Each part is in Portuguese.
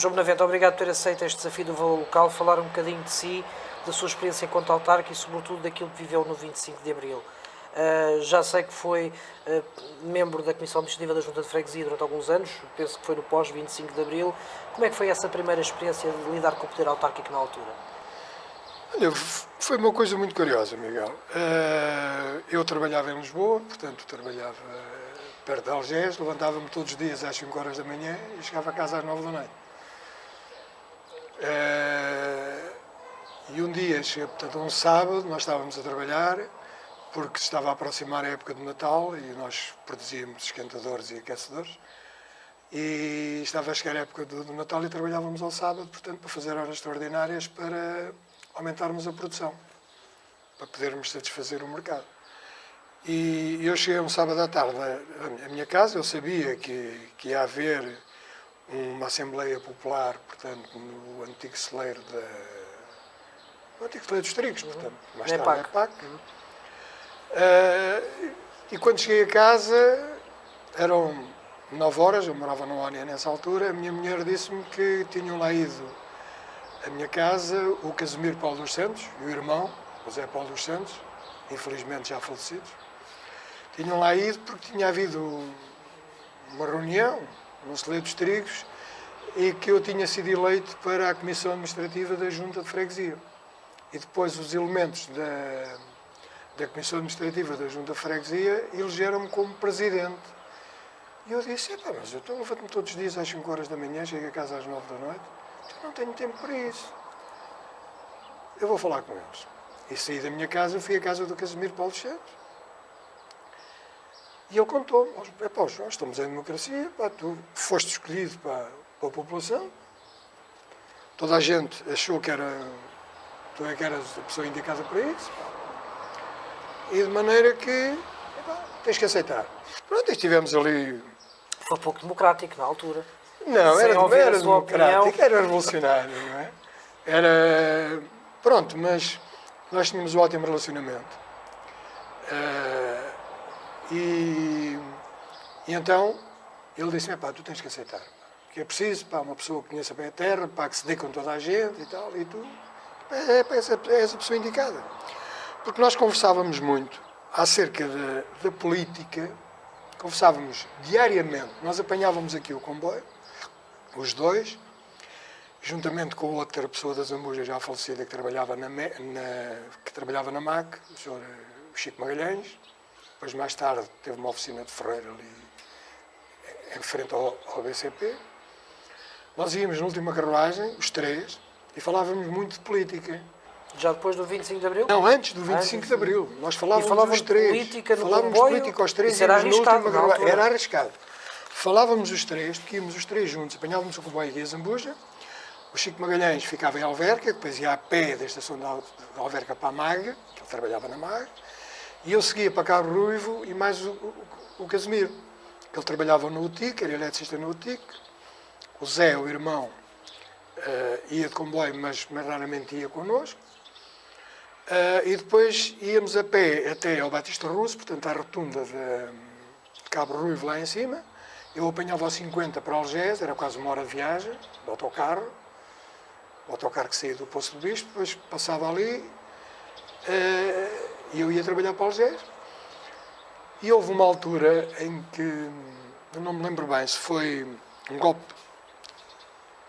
João Benavente, obrigado por ter aceito este desafio do Valor Local, falar um bocadinho de si, da sua experiência enquanto autarca e sobretudo daquilo que viveu no 25 de Abril. Já sei que foi membro da Comissão Administrativa da Junta de Freguesia durante alguns anos, penso que foi no pós-25 de Abril. Como é que foi essa primeira experiência de lidar com o poder autárquico na altura? Olha, foi uma coisa muito curiosa, Miguel. Eu trabalhava em Lisboa, portanto trabalhava perto de Algés, levantava-me todos os dias às 5 horas da manhã e chegava a casa às 9 da noite. E um dia, portanto um sábado, nós estávamos a trabalhar, porque se estava a aproximar a época do Natal e nós produzíamos esquentadores e aquecedores, e estava a chegar a época do Natal e trabalhávamos ao sábado, portanto, para fazer horas extraordinárias para aumentarmos a produção, para podermos satisfazer o mercado. E eu cheguei um sábado à tarde à minha casa, eu sabia que ia haver uma Assembleia Popular, portanto, no antigo celeiro dos Trigos, portanto, mais tarde é PAC. E quando cheguei a casa, eram 9 horas, eu morava no ONIA nessa altura, a minha mulher disse-me que tinham lá ido à minha casa o Casimiro Paulo dos Santos e o irmão, José Paulo dos Santos, infelizmente já falecidos. Tinham lá ido porque tinha havido uma reunião no Celeiro dos Trigos e que eu tinha sido eleito para a Comissão Administrativa da Junta de Freguesia. E depois os elementos da Comissão Administrativa da Junta de Freguesia elegeram-me como presidente. E eu disse, mas eu levanto-me todos os dias às 5 horas da manhã, chego a casa às 9 da noite, eu não tenho tempo para isso. Eu vou falar com eles. E saí da minha casa, fui à casa do Casimiro Paulo dos Santos. E ele contou-me, João, estamos em democracia, tu foste escolhido para a população, toda a gente achou que tu é que eras a pessoa indicada para isso, e de maneira que tens que aceitar. Pronto, e estivemos ali. Foi pouco democrático na altura. Não, era democrático, era revolucionário, não é? Era. Pronto, mas nós tínhamos um ótimo relacionamento. E então ele disse-me, tu tens que aceitar, que é preciso, uma pessoa que conheça bem a terra, que se dê com toda a gente e tal, e tu és a pessoa indicada. Porque nós conversávamos muito acerca da política, conversávamos diariamente, nós apanhávamos aqui o comboio, os dois, juntamente com o outro que era pessoa da Zambuja já falecida, que trabalhava na MAC, o senhor Chico Magalhães. Depois, mais tarde, teve uma oficina de ferreiro ali em frente ao BCP. Nós íamos na última carruagem, os três, e falávamos muito de política. Já depois do 25 de Abril? Não, antes do 25 de Abril. Nós falávamos os três. Política no falávamos comboio, política aos três. Era arriscado, era arriscado. Falávamos os três, porque íamos os três juntos, apanhávamos o comboio aqui a Zambuja. O Chico Magalhães ficava em Alverca, depois ia a pé da estação de Alverca para a Maga, que ele trabalhava na Maga. E eu seguia para Cabo Ruivo e mais o Casimiro, que ele trabalhava no UTIC, era eletricista no UTIC. O Zé, o irmão, ia de comboio, mas raramente ia connosco. E depois íamos a pé até ao Batista Russo, portanto à rotunda de Cabo Ruivo lá em cima. Eu apanhava aos 50 para Algés, era quase uma hora de viagem, de autocarro. O autocarro que saía do Poço do Bispo, depois passava ali. E eu ia trabalhar para Algés. E houve uma altura em que, eu não me lembro bem se foi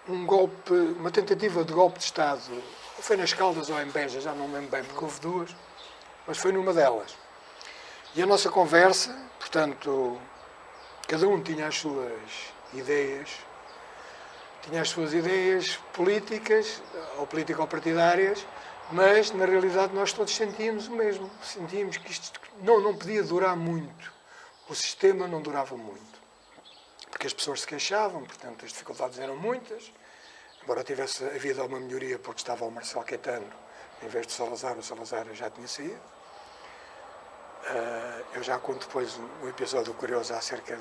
uma tentativa de golpe de Estado, ou foi nas Caldas ou em Beja, já não me lembro bem, porque houve duas, mas foi numa delas. E a nossa conversa, portanto, cada um tinha as suas ideias políticas, ou político-partidárias, mas, na realidade, nós todos sentíamos o mesmo. Sentíamos que isto não podia durar muito. O sistema não durava muito. Porque as pessoas se queixavam, portanto, as dificuldades eram muitas. Embora tivesse havido uma melhoria, porque estava o Marcelo Caetano, em vez de o Salazar já tinha saído. Eu já conto depois um episódio curioso acerca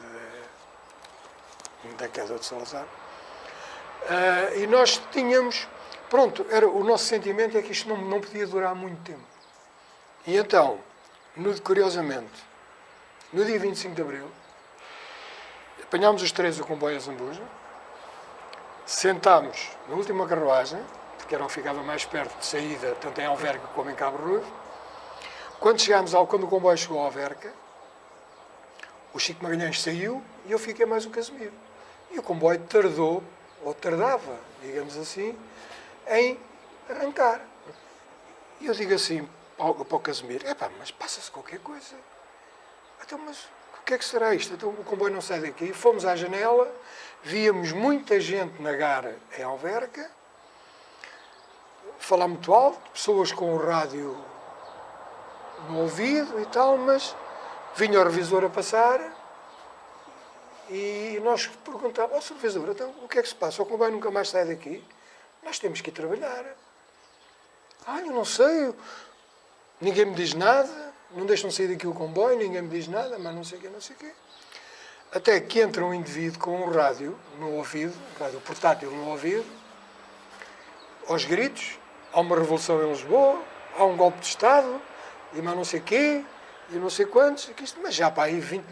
da queda de Salazar. E nós tínhamos... Pronto, o nosso sentimento é que isto não podia durar muito tempo. E então, curiosamente, no dia 25 de Abril, apanhámos os três o comboio a Zambuja, sentámos na última carruagem, porque era o que ficava mais perto de saída, tanto em Alverca como em Cabo Ruivo. Quando o comboio chegou a Alverca, o Chico Magalhães saiu e eu fiquei mais o Casimiro. E o comboio tardou, ou tardava, digamos assim, em arrancar. E eu digo assim para o Casimiro, mas passa-se qualquer coisa. Então, mas o que é que será isto? Então o comboio não sai daqui. Fomos à janela, víamos muita gente na gara em Alverca, falar muito alto, pessoas com o rádio no ouvido e tal, mas vinha o revisor a passar e nós perguntávamos, Sr. Revisor, então o que é que se passa? O comboio nunca mais sai daqui? Nós temos que ir trabalhar. Eu não sei, ninguém me diz nada, não deixam sair daqui o comboio, ninguém me diz nada, mas não sei o quê, não sei o quê. Até que entra um indivíduo com um rádio no ouvido, um rádio portátil no ouvido, aos gritos, há uma revolução em Lisboa, há um golpe de Estado, e mais não sei o quê, e não sei quantos, mas já para aí 20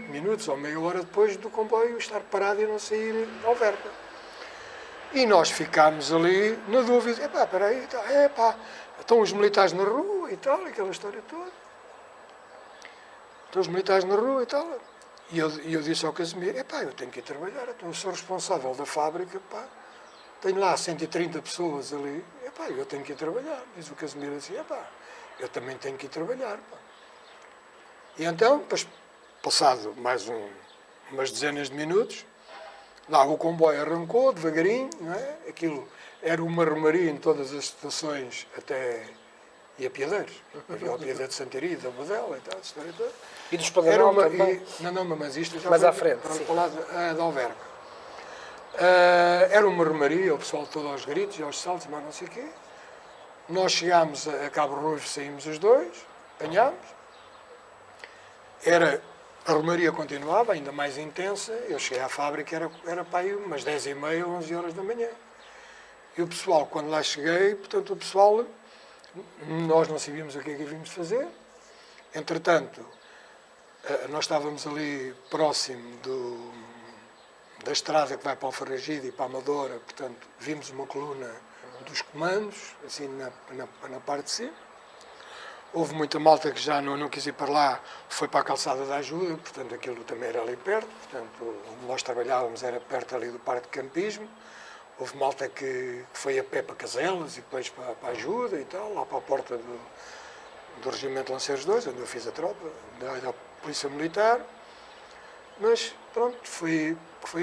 minutos ou meia hora depois do comboio estar parado e não sair de Alverca. E nós ficámos ali na dúvida, espera aí, estão os militares na rua e tal, aquela história toda. Estão os militares na rua e tal. E eu disse ao Casimiro, eu tenho que ir trabalhar, então eu sou responsável da fábrica, tenho lá 130 pessoas ali, eu tenho que ir trabalhar. Diz o Casimiro assim, eu também tenho que ir trabalhar. E então, passado mais umas dezenas de minutos, lá o comboio arrancou devagarinho, não é? Aquilo era uma romaria em todas as estações, até e a Piadeiros. Havia a Piadeira de Santaria, da Bodela e tal, a história toda. E dos Paganel também? Não, mas isto já mais foi à frente, para o lado de Alverca. Era uma romaria, o pessoal todo aos gritos e aos saltos, mas não sei o quê. Nós chegámos a Cabo Ruivo, saímos os dois, apanhámos. A romaria continuava, ainda mais intensa. Eu cheguei à fábrica, era para aí umas 10h30, 11 horas da manhã. E o pessoal, quando lá cheguei, portanto, o pessoal, nós não sabíamos o que é que havíamos de fazer. Entretanto, nós estávamos ali próximo da estrada que vai para o Alfarragide e para a Amadora, portanto, vimos uma coluna dos comandos, assim, na parte de cima. Houve muita malta que já não quis ir para lá, foi para a calçada da ajuda, portanto aquilo também era ali perto, portanto onde nós trabalhávamos era perto ali do parque de campismo. Houve malta que foi a pé para Caselas e depois para a ajuda e tal, lá para a porta do Regimento Lanceiros 2, onde eu fiz a tropa, da Polícia Militar. Mas pronto, foi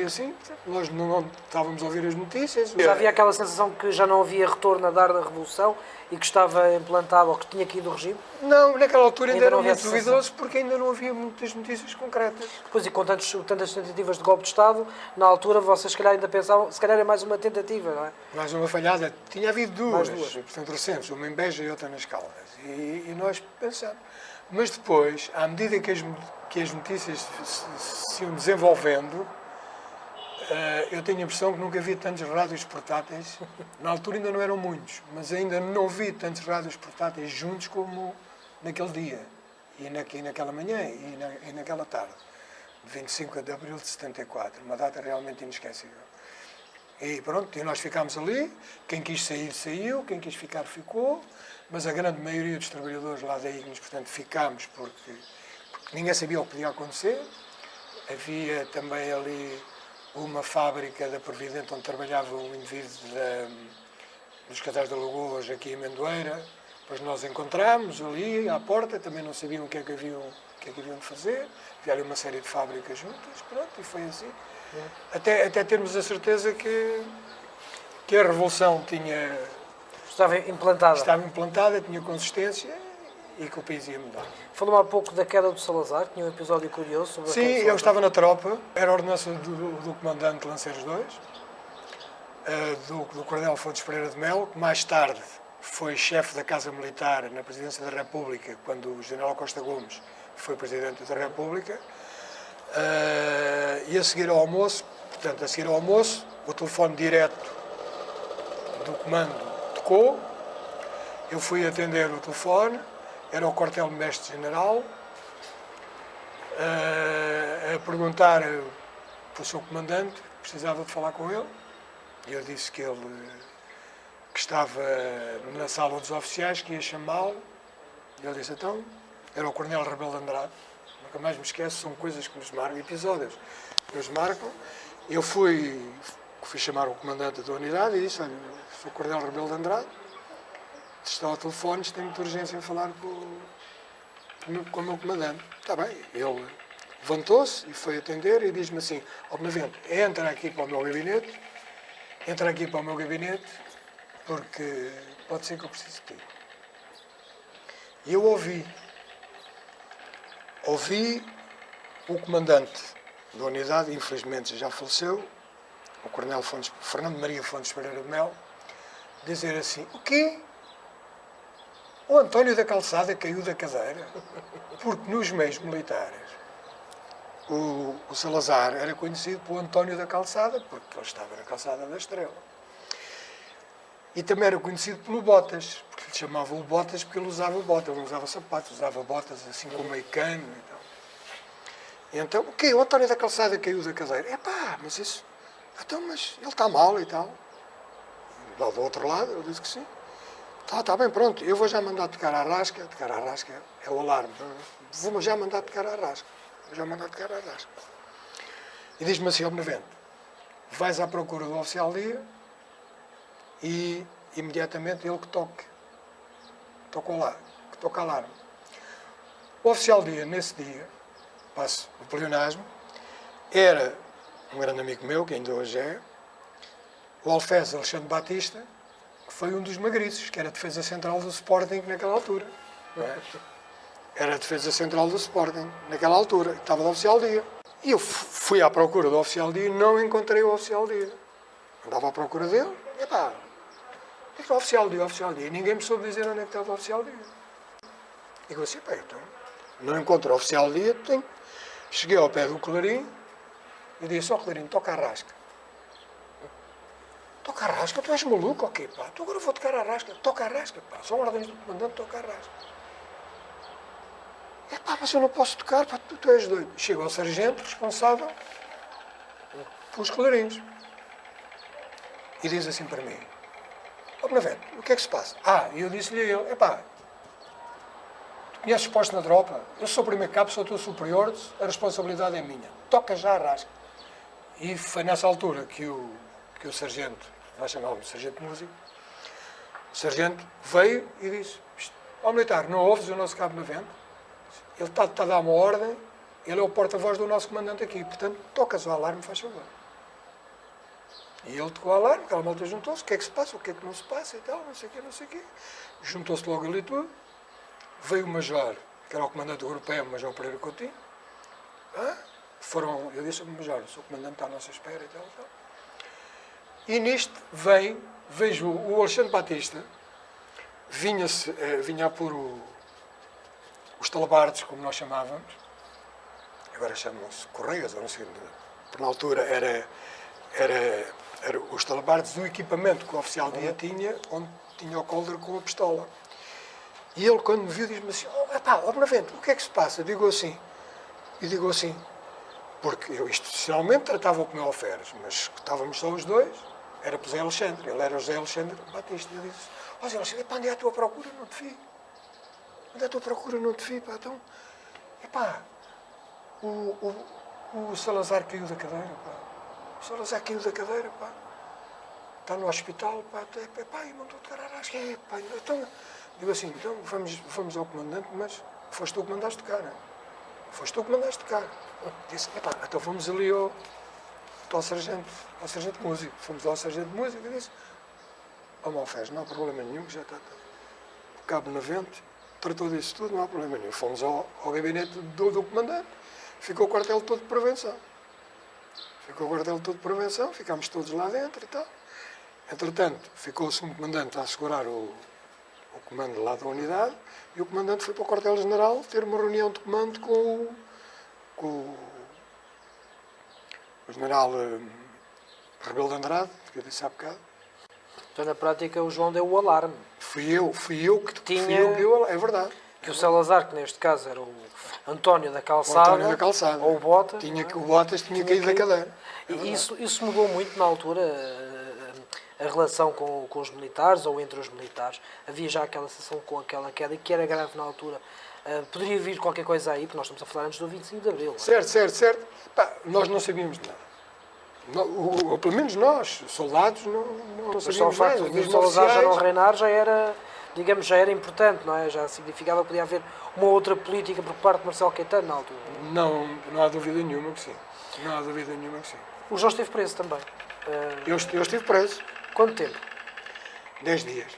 assim, nós não estávamos a ouvir as notícias. Já havia aquela sensação que já não havia retorno a dar da Revolução e que estava implantado ou que tinha caído o regime? Não, naquela altura ainda era muito duvidoso duvidoso porque ainda não havia muitas notícias concretas. Pois, e com tantas tentativas de golpe de Estado, na altura vocês se calhar ainda pensavam, se calhar é mais uma tentativa, não é? Mais uma falhada. Tinha havido duas, duas. Portanto, recentes, uma em Beja e outra nas Caldas. E nós pensámos. Mas depois, à medida que as notícias se iam desenvolvendo, eu tenho a impressão que nunca vi tantos rádios portáteis. Na altura ainda não eram muitos, mas ainda não vi tantos rádios portáteis juntos como naquele dia, e naquela manhã, e naquela tarde, de 25 de abril de 74. Uma data realmente inesquecível. E pronto, e nós ficámos ali. Quem quis sair, saiu. Quem quis ficar, ficou. Mas a grande maioria dos trabalhadores lá da Ignis, portanto, ficámos porque ninguém sabia o que podia acontecer. Havia também ali uma fábrica da Providente onde trabalhava um indivíduo dos Casais da Lagoas, aqui em Mendoeira. Depois nós encontramos ali à porta, também não sabiam o que é que haviam de fazer. Havia ali uma série de fábricas juntas, pronto, e foi assim. Até termos a certeza que a Revolução Estava implantada, tinha consistência e que o país ia mudar. Falou-me há pouco da queda do Salazar, tinha um episódio curioso sobre Sim, eu estava na tropa, era a ordenança do comandante Lanceiros II, do Coronel Fontes Pereira de Melo, que mais tarde foi chefe da Casa Militar na Presidência da República, quando o General Costa Gomes foi Presidente da República. E a seguir ao almoço, o telefone direto do comando tocou, eu fui atender o telefone, era o quartel-mestre-general, a perguntar para o seu comandante, precisava de falar com ele. Eu disse que ele que estava na sala dos oficiais, que ia chamá-lo. E ele disse, então, era o Coronel Rebelo de Andrade. Nunca mais me esqueço, são coisas que nos marcam, episódios que nos marcam. Eu fui chamar o comandante da unidade e disse, olha, sou o Coronel Rebelo de Andrade, está ao telefone, tem muita urgência em falar com o meu comandante. Está bem, ele levantou-se e foi atender e diz-me assim, ó Benavente, entra aqui para o meu gabinete, porque pode ser que eu precise de ti. E eu ouvi o comandante da unidade, infelizmente já faleceu, o Coronel Fernando Maria Fontes Pereira de Melo, dizer assim, o quê? O António da Calçada caiu da cadeira? Porque nos meios militares o Salazar era conhecido por António da Calçada, porque ele estava na Calçada da Estrela. E também era conhecido pelo Botas, porque lhe chamavam o Botas porque ele usava botas, ele não usava sapatos, usava botas assim com meio cano e tal. E então, o quê? O António da Calçada caiu da cadeira? Epá, mas isso... Então, mas ele está mal e tal. Lá do outro lado, eu disse que sim. Está bem, pronto, eu vou já mandar tocar a rasca. Tocar a rasca é o alarme. Vou já mandar tocar a rasca. E diz-me assim, ó Benavente, vais à procura do oficial dia e imediatamente ele que toque. Que toca alarme. O oficial dia, nesse dia, passo o pleonasmo, era um grande amigo meu, que ainda hoje é, o Alfés Alexandre Batista, que foi um dos magriços, que era a defesa central do Sporting naquela altura. Não é? Era a defesa central do Sporting naquela altura, estava no oficial dia. E eu fui à procura do oficial dia e não encontrei o oficial dia. Andava à procura dele, e pá, o que é o oficial dia? E ninguém me soube dizer onde é que estava o oficial dia. E eu assim, pá, então, não encontro o oficial dia, tenho. Cheguei ao pé do Clarim e disse, ó Clarim, toca a rasca. Toca a rasca? Tu és maluco ou quê, pá? Tu agora vou tocar a rasca. Toca a rasca, pá. São ordens do comandante, toca a rasca. É pá, mas eu não posso tocar, pá, tu és doido. Chega ao sargento responsável pelos clarins e diz assim para mim, ó Benavente, o que é que se passa? E eu disse-lhe a ele, é pá, tu conheces posto na tropa, eu sou o primeiro cabo, sou o teu superior, a responsabilidade é minha. Toca já a rasca. E foi nessa altura que o sargento, vai chamá-lo de sargento músico, o sargento veio e disse, ó militar, não ouves o nosso cabo Benavente? Ele está a dar uma ordem, ele é o porta-voz do nosso comandante aqui, portanto, tocas o alarme, faz favor. E ele tocou o alarme, aquela malta juntou-se, o que é que se passa, o que é que não se passa e tal, não sei o quê. Juntou-se logo ali tudo, veio o major, que era o comandante europeu, o major Pereira Coutinho, eu disse ao major, o seu comandante está à nossa espera e tal. E nisto vejo o Alexandre Batista, vinha a pôr os talabardes, como nós chamávamos, agora chamam-se correias, ou não sei, por na altura era os talabardes do equipamento que o oficial dia tinha, onde tinha o cólder com a pistola. E ele, quando me viu, diz-me assim, ó Benavente, o que é que se passa? Eu digo assim, porque eu institucionalmente tratava com o meu Alferes, mas estávamos só os dois, era para o Zé Alexandre, ele era o José Alexandre Batista. E eu disse, ó Zé Alexandre, onde é a tua procura? Não te vi. Pá, então, o Salazar caiu da cadeira, pá. Está no hospital, pá, e mandou tocar a rasca, pá, então, digo assim, então vamos ao comandante, mas foste tu que mandaste tocar, não é? Disse, então vamos ali ao sargento músico. Fomos ao sargento músico e disse, Malfés, não há problema nenhum, que já está o cabo Benavente, tratou disso tudo, não há problema nenhum. Fomos ao gabinete do comandante, ficou o quartel todo de prevenção. Ficámos todos lá dentro e tal. Entretanto, ficou o segundo comandante a assegurar o comando lá da unidade e o comandante foi para o quartel-general ter uma reunião de comando com o general Rebelo de Andrade, que eu disse há bocado. Então, na prática, o João deu o alarme. Fui eu que deu o alarme, é verdade. Que o Salazar, que neste caso era o António da Calçada, ou o Botas, o Botas tinha caído da cadeira. E isso mudou muito na altura, a relação com os militares ou entre os militares. Havia já aquela sensação com aquela queda e que era grave na altura. Poderia vir qualquer coisa aí, porque nós estamos a falar antes do 25 de Abril. Certo. Pá, nós não sabíamos nada. Ou pelo menos nós, soldados, não Mas só o sabíamos facto nada. de Mesmo o Salazar já não oficiais, reinar já era, digamos, já era importante, não é? Já significava que podia haver uma outra política por parte de Marcelo Caetano na altura. não há dúvida nenhuma que sim. Não há dúvida nenhuma que sim. O João esteve preso também. Eu estive preso Quanto tempo? 10 dias.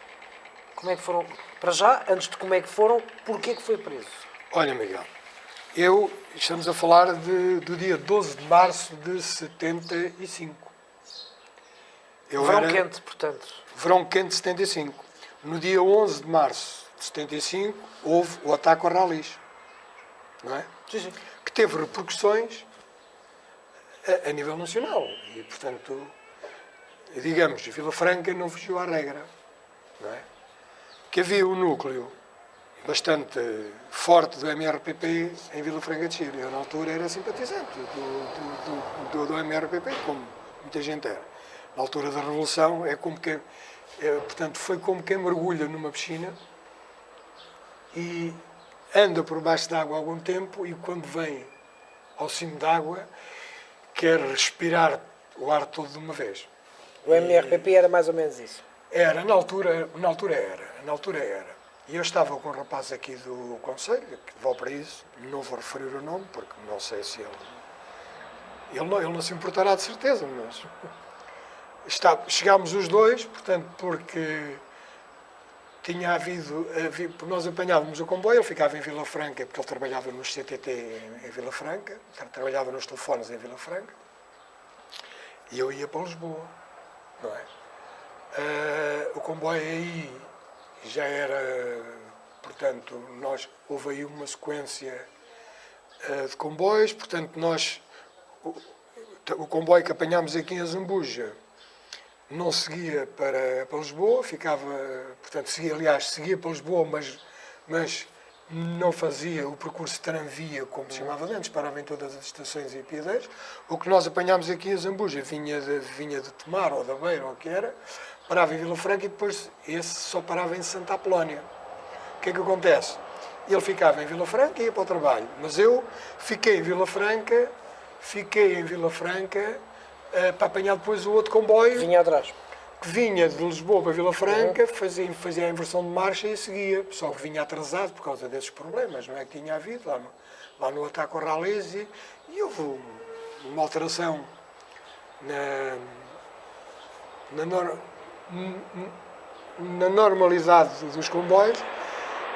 Como é que foram? Para já, antes de como é que foram, porquê que foi preso? Olha, Miguel, estamos a falar do dia 12 de março de 75. Verão quente, portanto. Verão quente de 75. No dia 11 de março de 75, houve o ataque ao Ralis, não é? Sim. Que teve repercussões a nível nacional. E, portanto, digamos, Vila Franca não fugiu à regra, não é? Que havia um núcleo bastante forte do MRPP em Vila Franca de Xira. Eu, na altura, era simpatizante do MRPP, como muita gente era. Na altura da Revolução, portanto, foi como quem mergulha numa piscina e anda por baixo d'água há algum tempo e, quando vem ao cimo d'água, quer respirar o ar todo de uma vez. O MRPP era mais ou menos isso. Na altura era. E eu estava com um rapaz aqui do Conselho, que vou para isso, não vou referir o nome, porque não sei se ele não se importará de certeza, mas chegámos os dois, portanto, porque nós apanhávamos o comboio, ele ficava em Vila Franca, porque ele trabalhava nos CTT em Vila Franca, trabalhava nos telefones em Vila Franca, e eu ia para Lisboa, não é? O comboio aí já era, portanto, houve aí uma sequência de comboios, portanto, o comboio que apanhámos aqui em Azambuja não seguia para Lisboa, seguia para Lisboa, mas não fazia o percurso de tramvia, como se chamava antes, parava em todas as estações e piadeiros. O que nós apanhámos aqui em Zambuja vinha de Tomar ou da Beira, ou o que era, parava em Vila Franca e depois esse só parava em Santa Apolónia. O que é que acontece? Ele ficava em Vila Franca e ia para o trabalho, mas eu fiquei em Vila Franca para apanhar depois o outro comboio. Vinha atrás. Que vinha de Lisboa para Vila Franca, fazia a inversão de marcha e seguia. Só que vinha atrasado por causa desses problemas, não é? Que tinha havido lá no ataque ao Ralis e houve uma alteração na normalidade dos comboios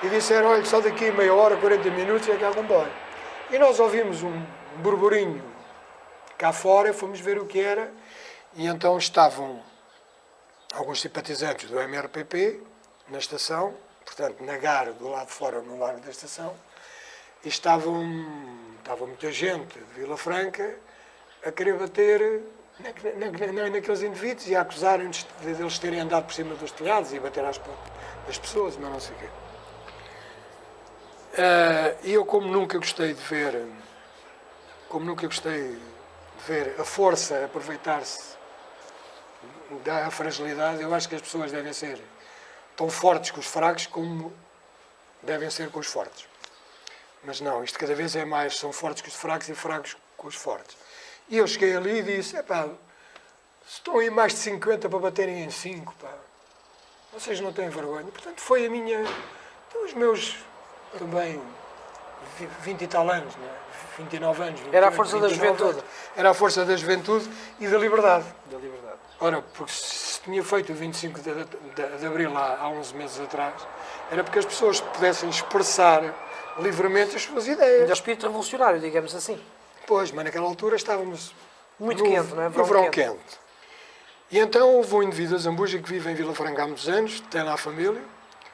e disseram, olha, só daqui a meia hora, 40 minutos é que há comboio. E nós ouvimos um burburinho cá fora, fomos ver o que era e então estavam alguns simpatizantes do MRPP na estação, portanto, na Gara, do lado de fora, no largo da estação, e estava muita gente de Vila Franca a querer bater naqueles indivíduos e a acusarem-nos de eles terem andado por cima dos telhados e bater às portas das pessoas, mas não sei o quê. E eu, como nunca gostei de ver a força aproveitar-se da fragilidade, eu acho que as pessoas devem ser tão fortes com os fracos como devem ser com os fortes. Mas não, isto cada vez é mais, são fortes com os fracos e fracos com os fortes. E eu cheguei ali e disse, estão aí mais de 50 para baterem em 5, vocês não têm vergonha. Portanto, foi a minha, os meus também 20 e tal anos, não é? 29 anos. 28, era a força da juventude. Era a força da juventude e da liberdade. Da liberdade. Ora, porque se tinha feito o 25 de Abril há 11 meses atrás, era porque as pessoas pudessem expressar livremente as suas ideias. Ainda o espírito revolucionário, digamos assim. Pois, mas naquela altura estávamos muito quente, não é? No verão quente. E então houve um indivíduo de Zambuja que vive em Vila Franca há muitos anos, tem lá a família,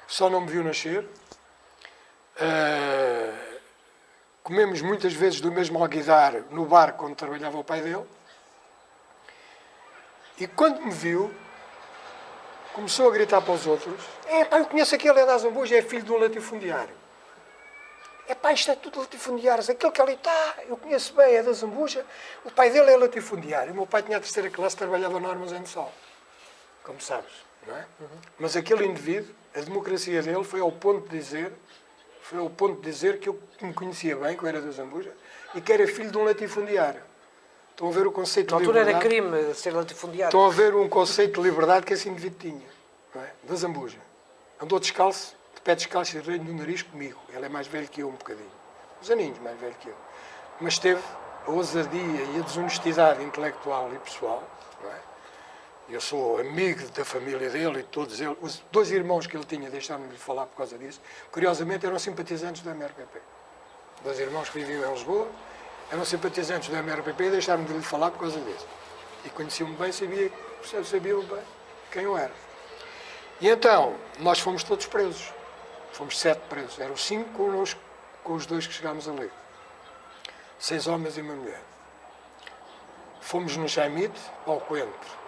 só não me viu nascer. Comemos muitas vezes do mesmo alguidar no bar quando trabalhava o pai dele. E quando me viu, começou a gritar para os outros, eu conheço aquele, é da Zambuja, é filho de um latifundiário. Isto é tudo latifundiários, aquele que ali está, eu conheço bem, é da Zambuja, o pai dele é latifundiário. O meu pai tinha a terceira classe, trabalhava no Armazém do Sal. como sabes, não é? Mas aquele indivíduo, a democracia dele foi ao ponto de dizer que eu me conhecia bem, que eu era da Zambuja, e que era filho de um latifundiário. Estão a ver o conceito Na de altura liberdade? era crime ser latifundiário. Estão a ver um conceito de liberdade que esse indivíduo tinha, não é? Da Zambuja. Andou descalço, de pé descalço e reino no nariz comigo. Ele é mais velho que eu um bocadinho. Uns aninhos mais velho que eu. Mas teve a ousadia e a desonestidade intelectual e pessoal, não é? Eu sou amigo da família dele e de todos eles. Os 2 irmãos que ele tinha, deixaram-me de falar por causa disso, curiosamente eram simpatizantes do MRPP. 2 irmãos que viviam em Lisboa, eram simpatizantes do MRPP e deixaram-me de lhe falar por causa disso. E conheciam-me bem, sabiam bem quem eu era. E então, nós fomos todos presos. Fomos 7 presos. Eram 5 connosco, com os 2 que chegámos ali. 6 homens e uma mulher. Fomos no Chaimite, ao Coentro.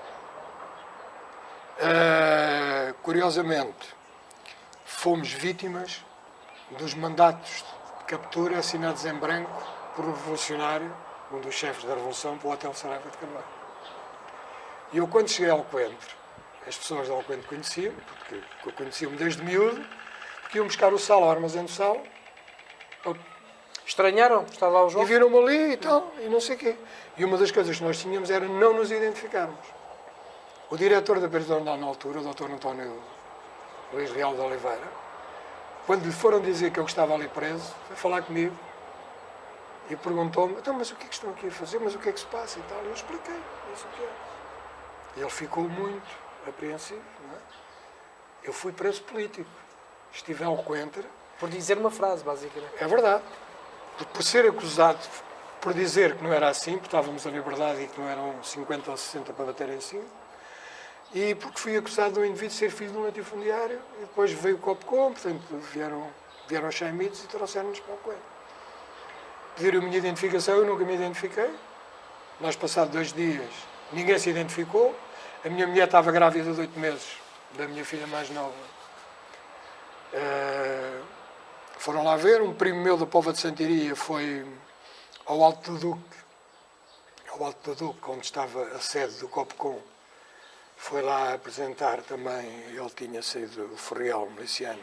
Curiosamente, fomos vítimas dos mandatos de captura assinados em branco por um revolucionário, um dos chefes da Revolução, para o Hotel Saraiva de Carvalho. E eu, quando cheguei ao Coentro, as pessoas de Alcoentro conheciam, porque conheciam-me desde miúdo, porque iam buscar o sal ao armazém do sal. Estranharam? Está lá o João? E viram-me ali e tal, e não sei o quê. E uma das coisas que nós tínhamos era não nos identificarmos. O diretor da prisão na altura, o Dr. António Luís Real de Oliveira, quando lhe foram dizer que eu estava ali preso, foi falar comigo e perguntou-me, então, mas o que é que estão aqui a fazer? Mas o que é que se passa e tal? E eu expliquei isso o que é. E ele ficou muito apreensivo, não é? Eu fui preso político. Estive em Alcoentro. Por dizer uma frase, basicamente. É verdade. Por ser acusado, por dizer que não era assim, porque estávamos a liberdade e que não eram 50 ou 60 para bater em cima, e porque fui acusado de um indivíduo de ser filho de um latifundiário, e depois veio o Copcom, portanto vieram os chaimites e trouxeram-nos para o Coentro. Pediram a minha identificação, eu nunca me identifiquei. Nós, passados 2 dias, ninguém se identificou. A minha mulher estava grávida de 8 meses, da minha filha mais nova. Foram lá ver, um primo meu da Póvoa de Santiria foi ao Alto do Duque, onde estava a sede do Copcom. Foi lá apresentar também, ele tinha sido ferreal miliciano,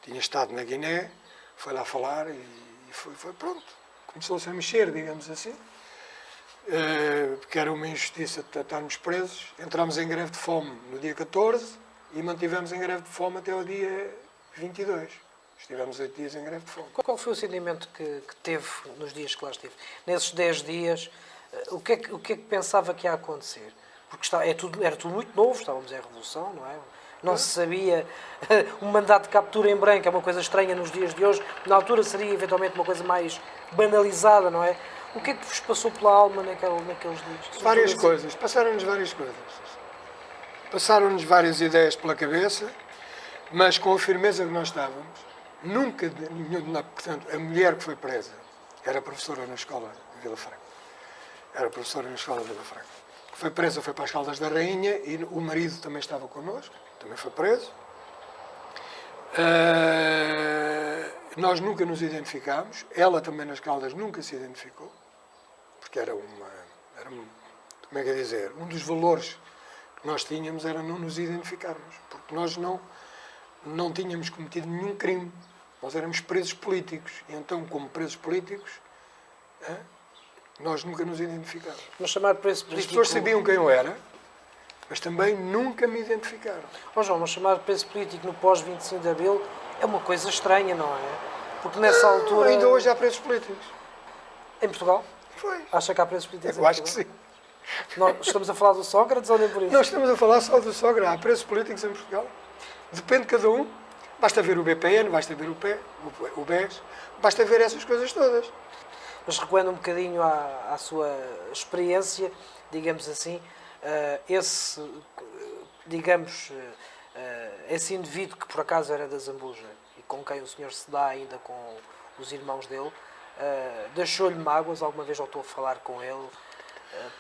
tinha estado na Guiné, foi lá falar e foi pronto. Começou-se a mexer, digamos assim, porque era uma injustiça estarmos presos. Entramos em greve de fome no dia 14 e mantivemos em greve de fome até o dia 22. Estivemos 8 dias em greve de fome. Qual foi o sentimento que teve nos dias que lá esteve? Nesses 10 dias, o que é que pensava que ia acontecer? Porque era tudo muito novo, estávamos em Revolução, não é? Não se sabia. Um mandato de captura em branco é uma coisa estranha nos dias de hoje. Na altura seria eventualmente uma coisa mais banalizada, não é? O que é que vos passou pela alma naqueles dias? Várias coisas. Passaram-nos várias coisas. Passaram-nos várias ideias pela cabeça, mas com a firmeza que nós estávamos, nunca, portanto, a mulher que foi presa era professora na escola de Vila Franca. Era professora na escola de Vila Franca. Foi presa, foi para as Caldas da Rainha e o marido também estava connosco, também foi preso. Nós nunca nos identificámos, ela também nas Caldas nunca se identificou, porque era como é que é dizer, um dos valores que nós tínhamos era não nos identificarmos, porque nós não tínhamos cometido nenhum crime, nós éramos presos políticos, e então, como presos políticos, nós nunca nos identificámos. Mas chamar preso político... As pessoas sabiam quem eu era, mas também nunca me identificaram. João, mas chamar preso político no pós-25 de Abril é uma coisa estranha, não é? Porque nessa altura... Ainda hoje há presos políticos. Em Portugal? Foi. Acha que há presos políticos Eu acho que sim. Nós estamos a falar do Sócrates ou nem por isso? Nós estamos a falar só do Sócrates. Há presos políticos em Portugal. Depende de cada um. Basta ver o BPN, basta ver o BES, basta ver essas coisas todas. Mas recuando um bocadinho à sua experiência, digamos assim, esse indivíduo que por acaso era da Zambuja e com quem o senhor se dá ainda com os irmãos dele, deixou-lhe mágoas? Alguma vez voltou a falar com ele?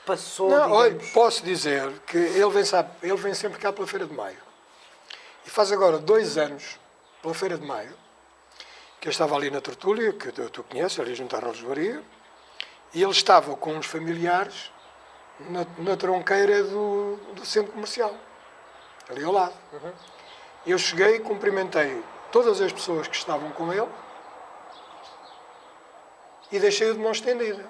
Passou, não, digamos... olha, posso dizer que ele vem sempre cá pela Feira de Maio. E faz agora 2 anos, pela Feira de Maio, que eu estava ali na tertúlia, que tu conheces, ali junto à Relojoaria, e ele estava com uns familiares na tronqueira do centro comercial. ali ao lado. Eu cheguei e cumprimentei todas as pessoas que estavam com ele e deixei-o de mão estendida.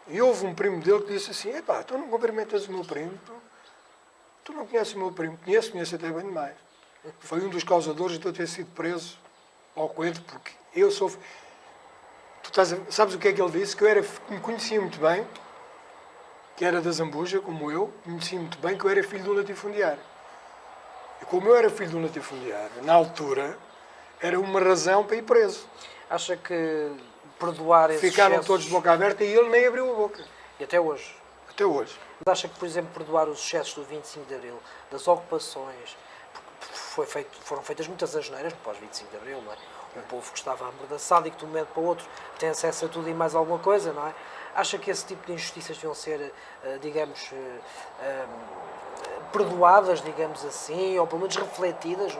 E houve um primo dele que disse assim: epá, tu não cumprimentas o meu primo? Tu não conheces o meu primo? Conheço até bem demais. Foi um dos causadores de eu ter sido preso ao coentro, porque eu sou... Sabes o que é que ele disse? Que me conhecia muito bem, que era da Zambuja, como eu, conhecia muito bem que eu era filho de um latifundiário. E como eu era filho de um latifundiário, na altura, era uma razão para ir preso. Acha que perdoar esses Ficaram excessos... todos de boca aberta e ele nem abriu a boca. E até hoje? Até hoje. Mas acha que, por exemplo, perdoar os excessos do 25 de Abril, das ocupações, foram feitas muitas asneiras no pós-25 de Abril, não é? Um povo que estava amordaçado e que de um momento para o outro tem acesso a tudo e mais alguma coisa, não é? Acha que esse tipo de injustiças deviam ser, digamos, perdoadas, digamos assim, ou pelo menos refletidas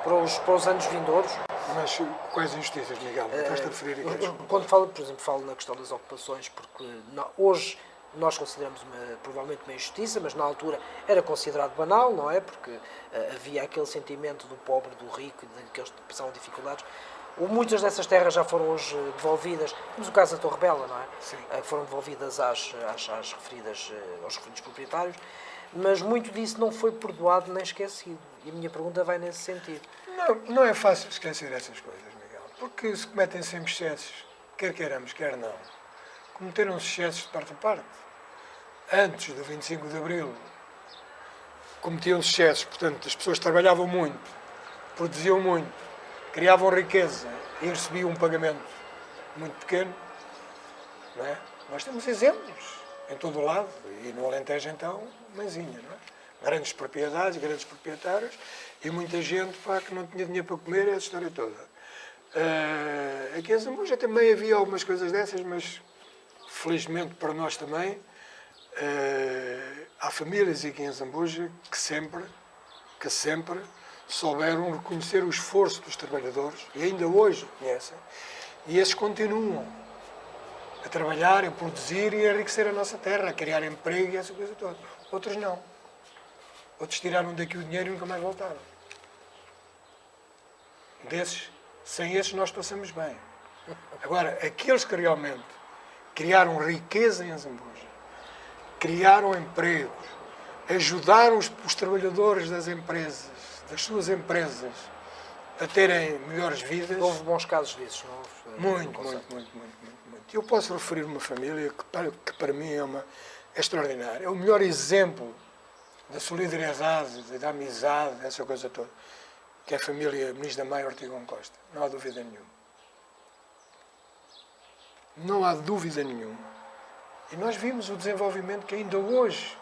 para os anos vindouros? Mas quais injustiças, Miguel? Estás-te a referir a quê? Quando falo, por exemplo, falo na questão das ocupações, porque hoje nós consideramos provavelmente uma injustiça, mas na altura era considerado banal, não é? Porque havia aquele sentimento do pobre, do rico, daqueles que passavam dificuldades. Muitas dessas terras já foram hoje devolvidas, temos o caso da Torre Bela, não é? Sim. Foram devolvidas aos referidos proprietários, mas muito disso não foi perdoado nem esquecido. E a minha pergunta vai nesse sentido. Não é fácil esquecer essas coisas, Miguel, porque se cometem sempre excessos, quer queiramos, quer não. Cometeram-se excessos de parte a parte. Antes do 25 de Abril, cometiam-se excessos, portanto, as pessoas trabalhavam muito, produziam muito, criavam riqueza e recebiam um pagamento muito pequeno. Não é? Nós temos exemplos em todo o lado, e no Alentejo, então, mãezinha, não é? Grandes propriedades, grandes proprietários, e muita gente que não tinha dinheiro para comer, essa história toda. Aqui em Zambuja também havia algumas coisas dessas, mas felizmente para nós também, há famílias aqui em Zambuja que sempre souberam reconhecer o esforço dos trabalhadores, e ainda hoje conhecem, e esses continuam a trabalhar, a produzir e a enriquecer a nossa terra, a criar emprego e essa coisa toda. Outros não. Outros tiraram daqui o dinheiro e nunca mais voltaram. Sem esses nós passamos bem. Agora, aqueles que realmente criaram riqueza em Zambuja, criaram empregos, ajudaram os trabalhadores das empresas, das suas empresas, a terem melhores vidas. Houve bons casos desses, não houve? Muito. Eu posso referir uma família que para mim é extraordinária. É o melhor exemplo da solidariedade, da amizade, essa coisa toda, que é a família Ministro da Maia Ortigão Costa. Não há dúvida nenhuma. Não há dúvida nenhuma. E nós vimos o desenvolvimento que ainda hoje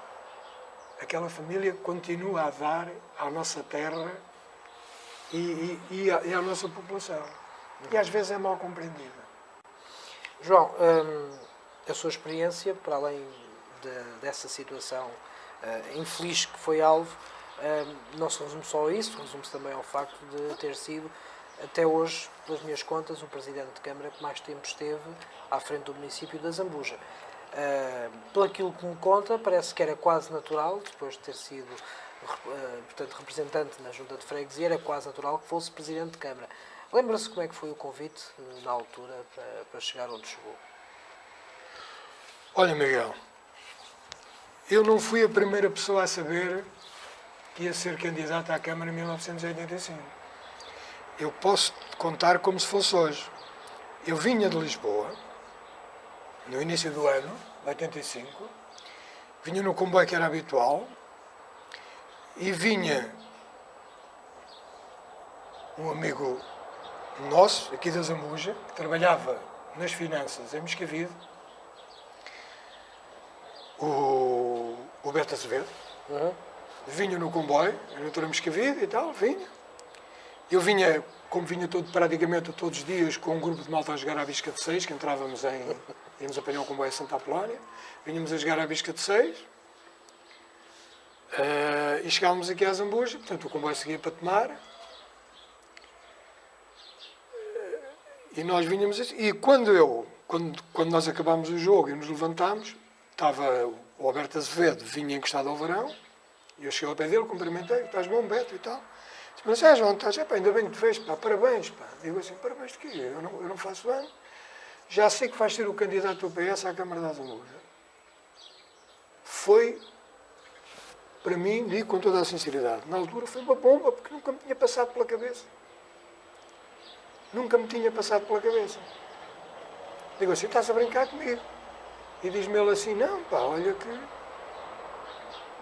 aquela família continua a dar à nossa terra e à nossa população. E às vezes é mal compreendida. João, a sua experiência, para além dessa situação infeliz que foi alvo, não se resume só a isso, resume-se também ao facto de ter sido, até hoje, pelas minhas contas, o Presidente de Câmara que mais tempo esteve à frente do município de Zambuja. Pelo aquilo que me conta, parece que era quase natural, depois de ter sido portanto, representante na Junta de Freguesia, era quase natural que fosse Presidente de Câmara. Lembra-se como é que foi o convite, na altura, para chegar onde chegou? Olha, Miguel, eu não fui a primeira pessoa a saber que ia ser candidato à Câmara em 1985. Eu posso contar como se fosse hoje. Eu vinha de Lisboa, no início do ano, 85, vinha no comboio que era habitual, e vinha um amigo nosso, aqui da Zambuja, que trabalhava nas finanças em Moscavide, o Beto Azevedo. Vinha no comboio, na doutora Moscavide e tal, vinha. Eu vinha, como vinha praticamente todos os dias, com um grupo de malta a jogar à Bisca de 6, que íamos apanhar o comboio a Santa Apolónia, vínhamos a jogar à Bisca de 6, e chegávamos aqui à Zambuja, portanto o comboio seguia para Tomar, e nós vinhamos assim. E quando nós acabámos o jogo e nos levantámos, estava o Alberto Azevedo, vinha encostado ao varão, E eu cheguei ao pé dele, cumprimentei, estás bom, Beto, e tal. Disse, mas é, João, estás, pá, ainda bem que te vejo, pá, parabéns, pá. Digo assim, parabéns de quê? Eu não faço ano. Já sei que vais ser o candidato do PS à Câmara da Azambuja. Foi, para mim, digo com toda a sinceridade, na altura foi uma bomba, porque nunca me tinha passado pela cabeça. Nunca me tinha passado pela cabeça. Digo assim, estás a brincar comigo? E diz-me ele assim, não, pá, olha que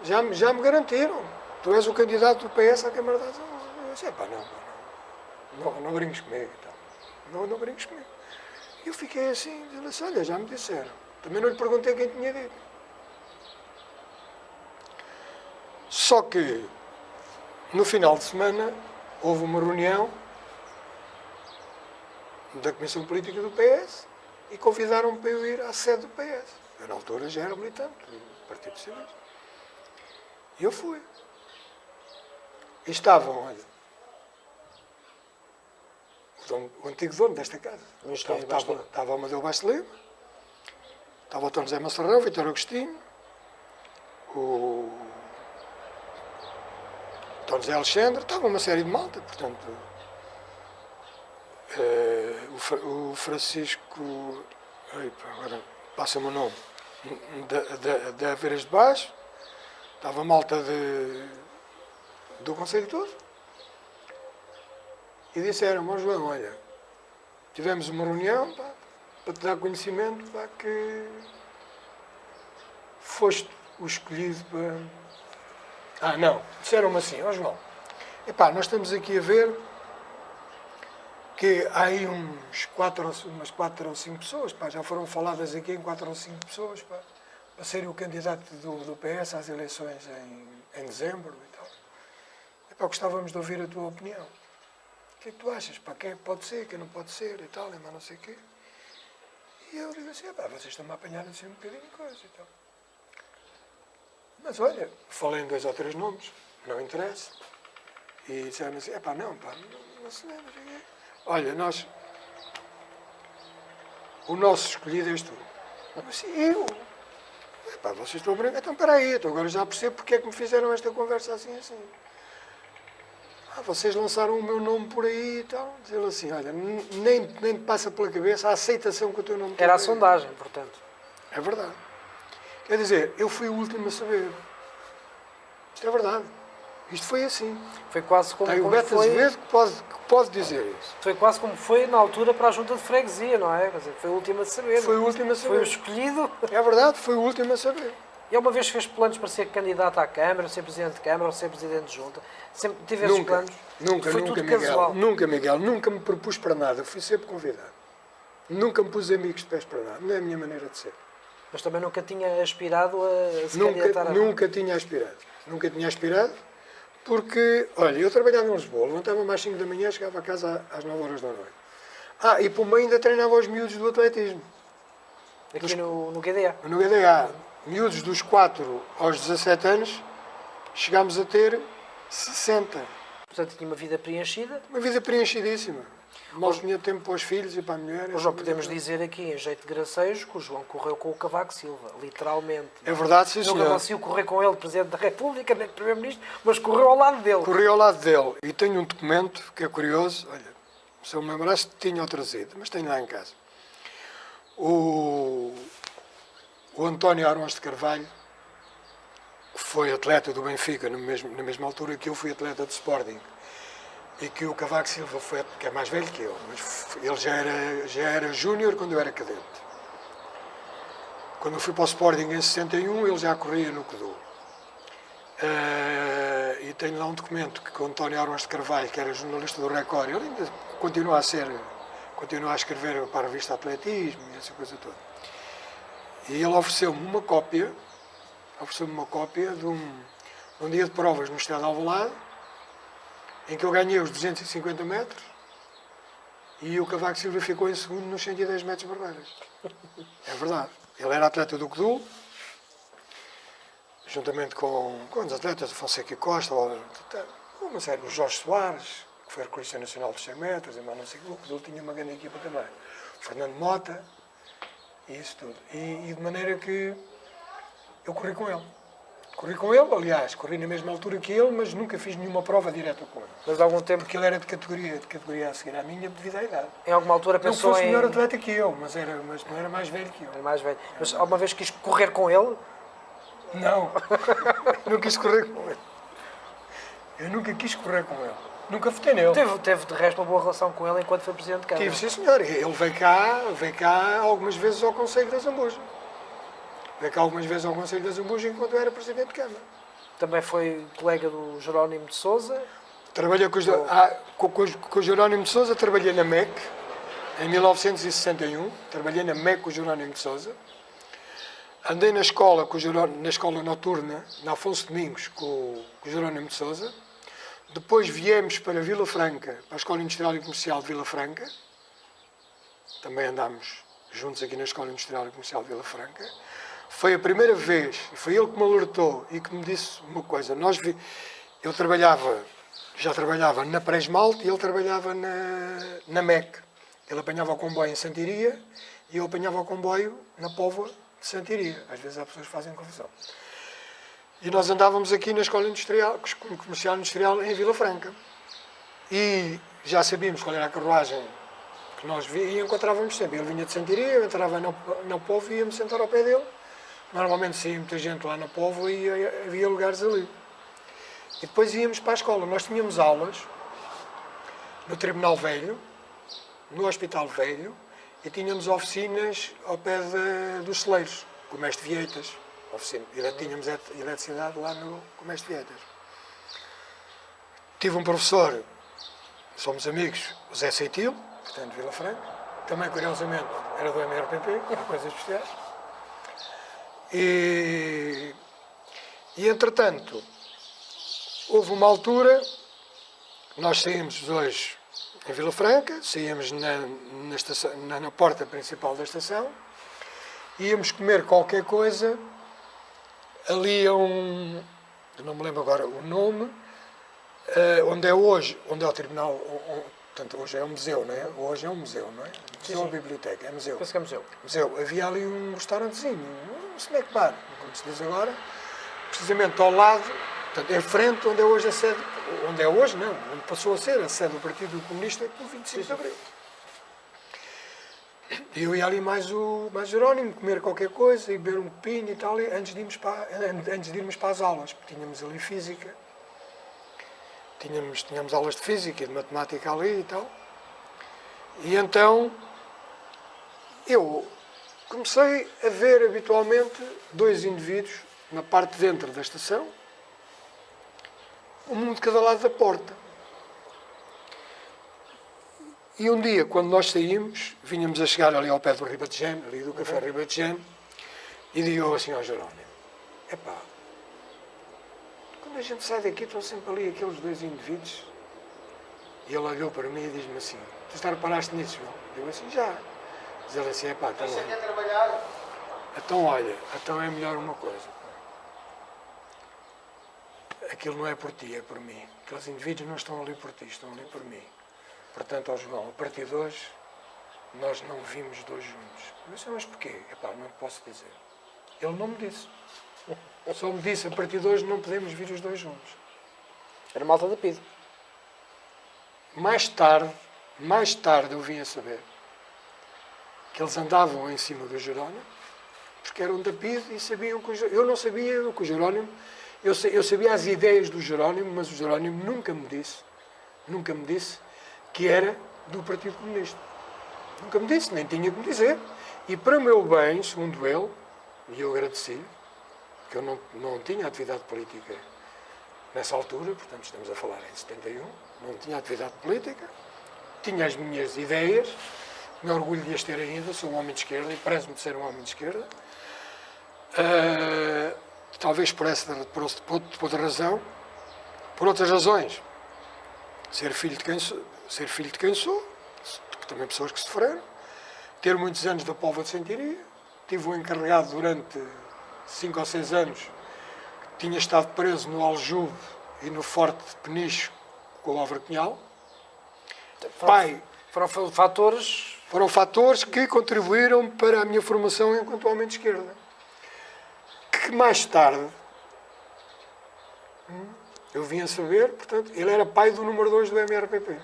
já me garantiram. Tu és o candidato do PS à Câmara da Azambuja. Eu disse, pá, não brinques comigo. Então. Não brinques comigo. E eu fiquei assim, ele disse, olha, já me disseram. Também não lhe perguntei quem tinha dito. Só que, no final de semana, houve uma reunião da Comissão Política do PS e convidaram-me para eu ir à sede do PS. Eu, na altura, já era militante do Partido Socialista. E eu fui. E estavam, olha, o antigo dono desta casa. Estava o Amadeu Bastos Lima, estava o Dom José Massarrão, o Vítor Agostinho, o Dom José Alexandre, estava uma série de malta, portanto, o Francisco, agora passa-me o nome, da Aveiras de Baixo, estava a malta do Conselho todo. E disseram, ó João, olha, tivemos uma reunião, pá, para te dar conhecimento, pá, que foste o escolhido para... não, disseram-me assim, ó João, epá, nós estamos aqui a ver que há aí umas 4 ou 5 pessoas, pá, já foram faladas aqui em 4 ou 5 pessoas, pá, para serem o candidato do PS às eleições em dezembro e tal. Epá, gostávamos de ouvir a tua opinião. O que é que tu achas? Pá, quem pode ser, quem não pode ser e tal, mas não sei o quê. E eu digo assim, pá, vocês estão-me a apanhar assim um bocadinho de coisa e tal. Mas olha, falei em 2 ou 3 nomes, não interessa. E disseram assim, pá, não sei, não sei o quê. Olha, o nosso escolhido és tu. Eu disse, eu? Epá, vocês estão a brincar, então espera aí, então agora já percebo porque é que me fizeram esta conversa assim. Vocês lançaram o meu nome por aí e tal. Diz ele assim, olha, nem te passa pela cabeça a aceitação que o teu nome tem. Era a sondagem, portanto. É verdade. Quer dizer, eu fui o último a saber. Isto é verdade. Isto foi assim. Foi quase como, tem o Beto Azevedo que pode dizer isso. Foi quase como foi na altura para a junta de freguesia, não é? Quer dizer, foi o último a saber. Foi o último a saber. Foi o escolhido. É verdade, foi o último a saber. E alguma vez fez planos para ser candidato à Câmara, ser Presidente de Câmara ou ser Presidente de Junta? Sempre tive esses planos? Nunca, Miguel. Casual. Nunca, Miguel. Nunca me propus para nada. Fui sempre convidado. Nunca me pus amigos de pés para nada. Não é a minha maneira de ser. Mas também nunca tinha aspirado a se candidatar a... Nunca tinha aspirado. Nunca tinha aspirado porque, olha, eu trabalhava em Lisboa, levantava-me às 5 da manhã, chegava a casa às 9 horas da noite. E por meio ainda treinava os miúdos do atletismo. Aqui no GDA? No GDA. Miúdos dos 4 aos 17 anos, chegámos a ter 60. Portanto, tinha uma vida preenchida. Uma vida preenchidíssima. Mal tinha tempo para os filhos e para a mulher. Hoje não podemos dizer aqui, em jeito de gracejo, que o João correu com o Cavaco Silva, literalmente. É verdade, sim, senhor. Nunca conseguiu correr com ele, Presidente da República, nem Primeiro-Ministro, mas correu ao lado dele. Corri ao lado dele. E tenho um documento que é curioso. Olha, se eu me lembrasse, tinha-o trazido, mas tenho lá em casa. O António Arões de Carvalho, que foi atleta do Benfica na mesma altura que eu fui atleta de Sporting, e que o Cavaco Silva foi, que é mais velho que eu, mas ele já era júnior quando eu era cadete. Quando eu fui para o Sporting em 61, ele já corria no CDU. E tenho lá um documento que o António Arões de Carvalho, que era jornalista do Record, ele ainda continua a escrever para a revista Atletismo e essa coisa toda. E ele ofereceu-me uma cópia de um dia de provas no Estado de Alvalade, em que eu ganhei os 250 metros e o Cavaco Silva ficou em segundo nos 110 metros barreiras. É verdade. Ele era atleta do CDU, juntamente com os atletas, o Fonseca e Costa, uma série, o Jorge Soares, que foi recordista nacional dos 100 metros, e mais não sei o CDU tinha uma grande equipa também. O Fernando Mota, e isso tudo. E de maneira que eu corri com ele. Corri com ele, aliás, corri na mesma altura que ele, mas nunca fiz nenhuma prova direta com ele. Mas de algum tempo, Porque ele era de categoria a seguir à minha, devido à idade. em alguma altura Não que pensou fosse em... melhor atleta que eu, mas não era mais velho que eu. Era mais velho. Mas alguma vez quis correr com ele? Não, não quis correr com ele. Eu nunca quis correr com ele. Nunca votei nele. Teve de resto uma boa relação com ele enquanto foi Presidente de Câmara. Tive, sim senhor. Ele veio cá algumas vezes ao Conselho da Zambuja. Veio cá algumas vezes ao Conselho da Zambuja enquanto eu era Presidente de Câmara. Também foi colega do Jerónimo de Sousa. Trabalhei com o Jerónimo de Sousa, trabalhei na MEC em 1961. Trabalhei na MEC com o Jerónimo de Sousa. Andei na escola, na escola noturna, na Afonso Domingos, com o Jerónimo de Sousa. Depois viemos para Vila Franca, para a Escola Industrial e Comercial de Vila Franca. Também andámos juntos aqui na Escola Industrial e Comercial de Vila Franca. Foi a primeira vez, e foi ele que me alertou e que me disse uma coisa. Eu já trabalhava na Presmalte e ele trabalhava na MEC. Ele apanhava o comboio em Santiria e eu apanhava o comboio na Póvoa de Santiria. Às vezes há pessoas que fazem confusão. E nós andávamos aqui na Escola Comercial Industrial em Vila Franca. E já sabíamos qual era a carruagem que nós e encontrávamos sempre. Ele vinha de Santiria, eu entrava na Póvoa e ia-me sentar ao pé dele. Normalmente saía muita gente lá na Póvoa e havia lugares ali. E depois íamos para a escola. Nós tínhamos aulas no Tribunal Velho, no Hospital Velho, e tínhamos oficinas ao pé dos celeiros, com o Mestre Vieitas. Tínhamos eletricidade lá no Comércio de Vieitas. Tive um professor, somos amigos, o Zé Seitil, portanto, de Vila Franca. Também, curiosamente, era do MRPP, coisas especiais. E entretanto, houve uma altura, nós saímos os dois em Vila Franca, saímos na porta principal da estação, íamos comer qualquer coisa. Ali eu não me lembro agora o nome, onde é o tribunal, portanto, hoje é um museu, não é? Hoje é um museu, não é? Museu ou biblioteca, é museu. Penso que é museu. Museu. Havia ali um restaurantezinho, um snack bar, como se diz agora, precisamente ao lado, portanto, em frente onde é hoje a sede, onde é hoje, não, onde passou a ser a sede do Partido Comunista no 25 de Abril. E eu ia ali mais o Jerónimo, comer qualquer coisa e beber um pepino e tal, antes de irmos para as aulas, porque tínhamos ali física. Tínhamos aulas de física e de matemática ali e tal. E então eu comecei a ver habitualmente dois indivíduos na parte de dentro da estação, um de cada lado da porta. E um dia, quando nós saímos, vinhamos a chegar ali ao pé do Ribatejano, ali do Café Ribatejano, e digo assim ao Jerónimo: epá, quando a gente sai daqui estão sempre ali aqueles dois indivíduos. E ele olhou para mim e diz-me assim: tu já reparaste nisso, João? Eu digo assim: já. Diz ele assim: epá, então olha. Então olha, então é melhor uma coisa. Aquilo não é por ti, é por mim. Aqueles indivíduos não estão ali por ti, estão ali por mim. Portanto, ó João, a partir de hoje, nós não vimos dois juntos. Eu disse: mas porquê? Epá, não te posso dizer. Ele não me disse. Só me disse: a partir de hoje não podemos vir os dois juntos. Era malta da PIDE. Mais tarde eu vim a saber que eles andavam em cima do Jerónimo, porque eram da PIDE e sabiam que eu não sabia o que o Jerónimo... Eu sabia as ideias do Jerónimo, mas o Jerónimo nunca me disse que era do Partido Comunista. Nunca me disse, nem tinha que me dizer. E para o meu bem, segundo ele, e eu agradeci-lhe, que eu não tinha atividade política nessa altura, portanto estamos a falar em 71, não tinha atividade política, tinha as minhas ideias, me orgulho de as ter ainda, sou um homem de esquerda e prezo-me de ser um homem de esquerda. Talvez por outra razão, por outras razões, ser filho de quem sou, também pessoas que sofreram, ter muitos anos da Póvoa de Santiria, tive um encarregado durante 5 ou 6 anos, tinha estado preso no Aljube e no Forte de Peniche com o Álvaro Cunhal. Foram fatores que contribuíram para a minha formação enquanto homem de esquerda. Que mais tarde Eu vim a saber, portanto, ele era pai do número 2 do MRPP.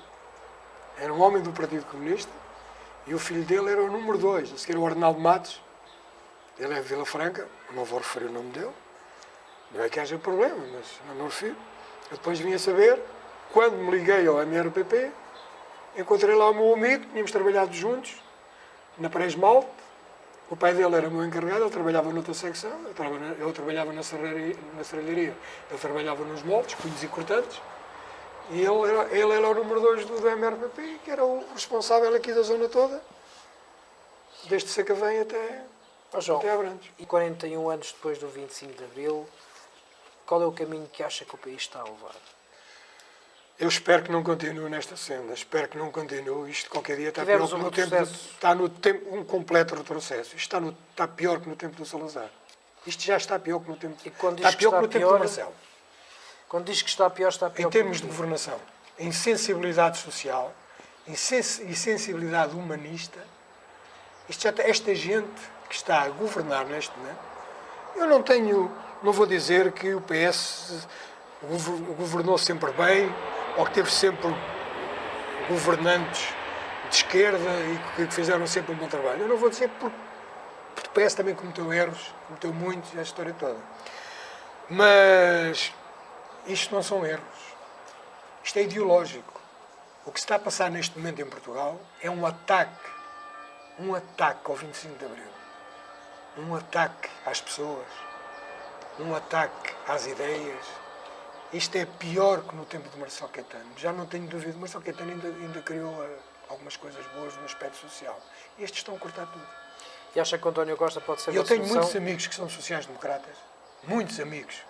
Era um homem do Partido Comunista e o filho dele era o número 2, a seguir o Arnaldo Matos. Ele é de Vila Franca, não vou referir o nome dele. Não é que haja problema, mas não refiro. Eu depois vim a saber, quando me liguei ao MRPP, encontrei lá o meu amigo, tínhamos trabalhado juntos, na Presmalte. O pai dele era meu encarregado, ele trabalhava noutra secção, eu trabalhava na serralharia, ele trabalhava nos moldes, punhos e cortantes, e ele era o número 2 do MRPP, que era o responsável aqui da zona toda, desde Sacavém até Abrantes. E 41 anos depois do 25 de Abril, qual é o caminho que acha que o país está a levar? Eu espero que não continue nesta senda, espero que não continue. Isto qualquer dia está Tivemos pior que um no tempo. retrocesso. Está no tempo um completo retrocesso. Isto está pior que no tempo do Salazar. Isto já está pior que no tempo. E quando diz Está que pior está que no tempo pior, do Marcelo. Quando diz que está pior, está pior. Em termos de governação, em sensibilidade social, em sensibilidade humanista, isto já está, esta gente que está a governar neste momento, eu não vou dizer que o PS governou sempre bem, ou que teve sempre governantes de esquerda e que fizeram sempre um bom trabalho. Eu não vou dizer porque o PS também cometeu erros, cometeu muitos, a história toda. Mas isto não são erros. Isto é ideológico. O que se está a passar neste momento em Portugal é um ataque ao 25 de Abril. Um ataque às pessoas. Um ataque às ideias. Isto é pior que no tempo de Marcelo Caetano. Já não tenho dúvida. Marcelo Caetano ainda criou algumas coisas boas no aspecto social. Estes estão a cortar tudo. E acha que o António Costa pode ser uma Eu tenho solução? muitos amigos que são sociais-democratas. Muitos amigos.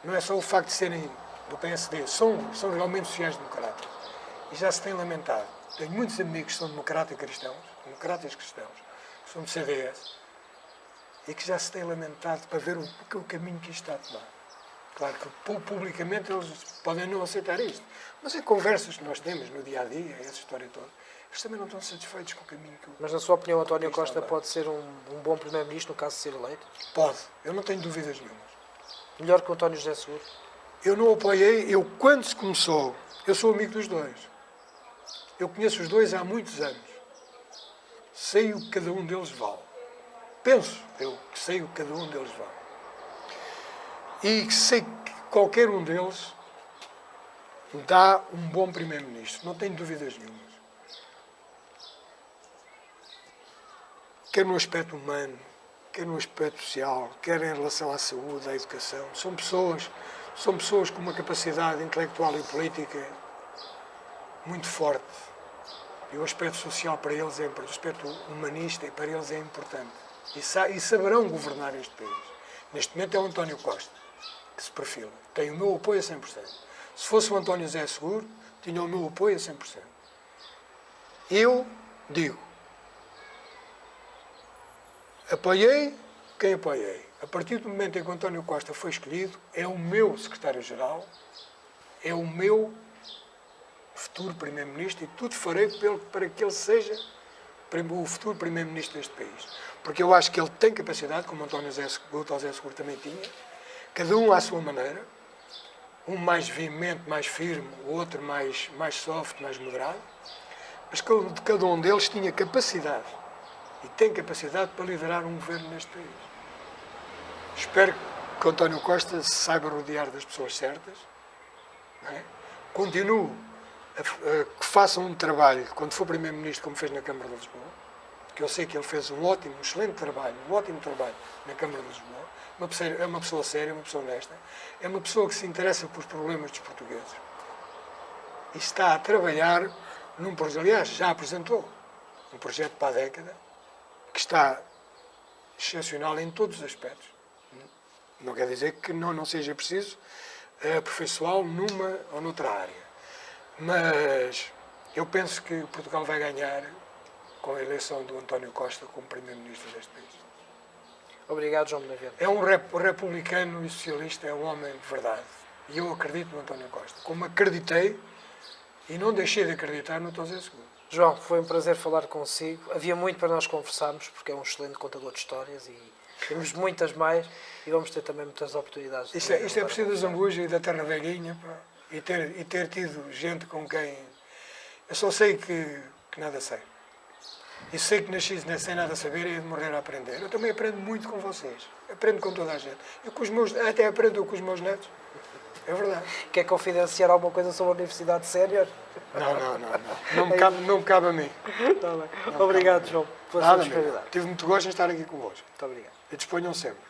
Não é só o facto de serem do PSD. São realmente sociais-democratas. E já se tem lamentado. Tenho muitos amigos que são democratas cristãos, que são do CDS, e que já se têm lamentado para ver o caminho que isto está a tomar. Claro que publicamente eles podem não aceitar isto, mas em conversas que nós temos no dia-a-dia, essa história toda, eles também não estão satisfeitos com o caminho que Mas, na sua opinião, António Costa pode ser um bom primeiro-ministro no caso de ser eleito? Pode, eu não tenho dúvidas nenhumas. Melhor que o António José Seguro? Eu não apoiei, quando se começou, eu sou amigo dos dois. Eu conheço os dois há muitos anos. Sei o que cada um deles vale. Penso eu que sei o que cada um deles vale. E sei que qualquer um deles dá um bom primeiro-ministro. Não tenho dúvidas nenhumas. Quer no aspecto humano, quer no aspecto social, quer em relação à saúde, à educação. São pessoas com uma capacidade intelectual e política muito forte. E o aspecto social para eles é importante, o aspecto humanista para eles é importante. E saberão governar este país. Neste momento é o António Costa que se perfila. Tem o meu apoio a 100%. Se fosse o António José Seguro, tinha o meu apoio a 100%. Eu digo, apoiei quem apoiei. A partir do momento em que o António Costa foi escolhido, é o meu secretário-geral, é o meu futuro primeiro-ministro e tudo farei para que ele seja o futuro primeiro-ministro deste país. Porque eu acho que ele tem capacidade, como o António José Seguro também tinha, cada um à sua maneira, um mais veemente, mais firme, o outro mais soft, mais moderado, mas cada um deles tinha capacidade e tem capacidade para liderar um governo neste país. Espero que o António Costa se saiba rodear das pessoas certas, não é? Continue que faça um trabalho, quando for Primeiro-Ministro, como fez na Câmara de Lisboa, que eu sei que ele fez um excelente trabalho, na Câmara de Lisboa. É uma pessoa séria, uma pessoa honesta, é uma pessoa que se interessa pelos problemas dos portugueses e está a trabalhar num projeto, aliás, já apresentou um projeto para a década que está excepcional em todos os aspectos. Não quer dizer que não seja preciso aperfeiçoá-lo numa ou noutra área, mas eu penso que Portugal vai ganhar com a eleição do António Costa como Primeiro-Ministro deste país. Obrigado, João Benavente. É um republicano e socialista, é um homem de verdade. E eu acredito no António Costa. Como acreditei e não deixei de acreditar no António José Seguro. João, foi um prazer falar consigo. Havia muito para nós conversarmos, porque é um excelente contador de histórias e Temos muitas mais e vamos ter também muitas oportunidades. Isto é preciso do Zambujo e da Terra Velhinha, pá, e ter tido gente com quem... Eu só sei que nada sei. E sei que nasci sem nada saber e de morrer a aprender. Eu também aprendo muito com vocês. Aprendo com toda a gente. Até aprendo com os meus netos. É verdade. Quer confidenciar alguma coisa sobre a Universidade Sénior? Não. Não me cabe a mim. Tá bem. Obrigado, João, pela sua disponibilidade. Tive muito gosto em estar aqui convosco. Muito obrigado. E disponham sempre.